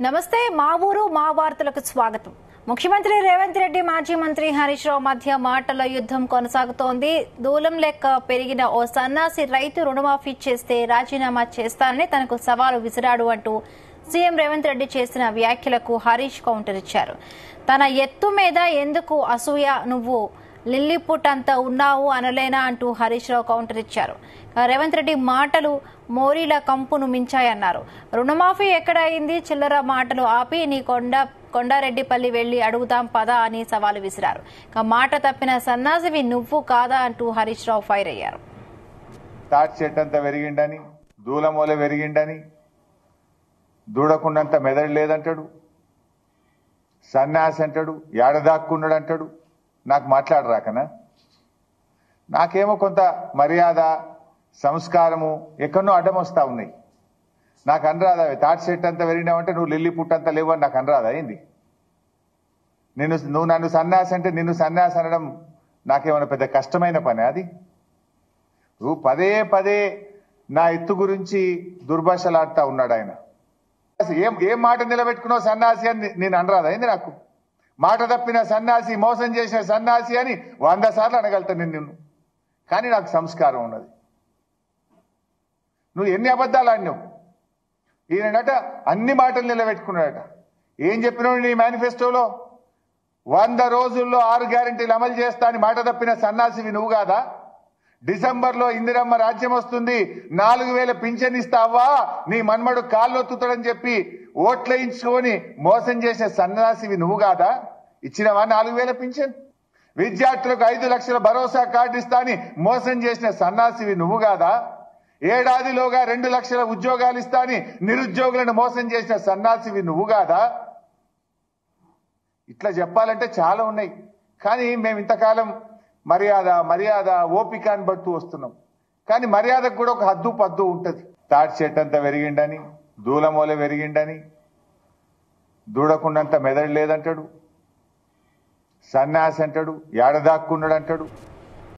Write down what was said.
నమస్తే మా ఊరు మా వార్తలకు స్వాగతం. ముఖ్యమంత్రి రేవంత్ రెడ్డి మాజీ మంత్రి హరీష్ రావు మధ్య మాటల యుద్ధం కొనసాగుతోంది. దూలం లెక్క పెరిగిన ఓ సన్నాసి రైతు రుణమాఫీ చేస్తే రాజీనామా చేస్తానని తనకు సవాలు విసిరాడు అంటూ సీఎం రేవంత్ రెడ్డి చేసిన వ్యాఖ్యలకు హరీష్ కౌంటర్ ఇచ్చారు. తన ఎత్తు మీద ఎందుకు అసూయ, నువ్వు లిల్లీపుట్ అంతా ఉన్నావు అనలేనా అంటూ హరీష్ రావు కౌంటర్ ఇచ్చారు. రేవంత్ రెడ్డి మాటలు మోరీల కంపును మించాయన్నారు. రుణమాఫీ ఎక్కడ అయింది, చిల్లర మాటలు ఆపి నీ కొండారెడ్డిపల్లి వెళ్లి అడుగుదాం పదా అని సవాలు విసిరారు. మాట తప్పిన సన్నాసివి నువ్వు కాదా అంటూ హరీష్ రావు ఫైర్ అయ్యారు. తాటి చెట్టంత వెరిగిండని, దూలమూల వెరిగిండని, దూడకుండంత మెదడు లేదంటాడు, సన్నాసి అంటాడు, ఏడదాక్కున్నాడు అంటాడు. నాకు మాట్లాడరాకనా? నాకేమో కొంత మర్యాద సంస్కారము ఎక్కడో అడ్డం వస్తా ఉన్నాయి. నాకు అనరాదా? తాటి చెట్టు అంతా వెరిగినావంటే నువ్వు లిల్లీ పుట్టంతా లేవు అని నాకు అనరాదా? ఏంది నువ్వు నన్ను సన్యాసి అంటే నిన్ను సన్యాసి అనడం నాకేమైనా పెద్ద కష్టమైన పని? అది నువ్వు పదే పదే నా ఎత్తు గురించి దుర్భాషలాడుతా ఉన్నాడు ఆయన. ఏం మాట నిలబెట్టుకున్నావు సన్యాసి అని నేను అనరాదా? ఏంది నాకు? మాట తప్పిన సన్యాసి, మోసం చేసిన సన్యాసి అని 100 సార్లు అనగలుగుతాను నిన్ను. కానీ నాకు సంస్కారం ఉన్నది. నువ్వు ఎన్ని అబద్ధాలు ఆడినావు. ఈయనట అన్ని మాటలు నిలబెట్టుకున్నాడట. ఏం చెప్పినావు నీ మేనిఫెస్టోలో? 100 రోజుల్లో 6 గ్యారెంటీలు అమలు చేస్తా అని మాట తప్పిన సన్యాసివి నువ్వు కాదా? డిసెంబర్లో ఇందిరమ్మ రాజ్యం వస్తుంది, 4000 పింఛన్ ఇస్తావా, నీ మన్మడు కాళ్ళొత్తుతాడని చెప్పి ఓట్లేయించుకొని మోసం చేసే సన్యాసివి నువ్వు కాదా? ఇచ్చినవా 4000 పింఛన్? విద్యార్థులకు 5 లక్షల భరోసా కార్డు ఇస్తా అని మోసం చేసిన సన్యాసివి నువ్వు కాదా? ఏడాదిలోగా 2 లక్షల ఉద్యోగాలు ఇస్తా అని నిరుద్యోగులను మోసం చేసిన సన్యాసివి నువ్వు కాదా? ఇట్లా చెప్పాలంటే చాలా ఉన్నాయి. కానీ మేము ఇంతకాలం మర్యాద ఓపిక అని పడుతూ వస్తున్నాం. కానీ మర్యాదకు కూడా ఒక హద్దు పద్దు ఉంటది. తాటి చెట్టంతా వెరిగిండని, దూలమూల వెరిగిండని, దూడకుండంత మెదడు లేదంటాడు, సన్యాసి అంటాడు, ఏడదాక్కున్నాడు అంటాడు.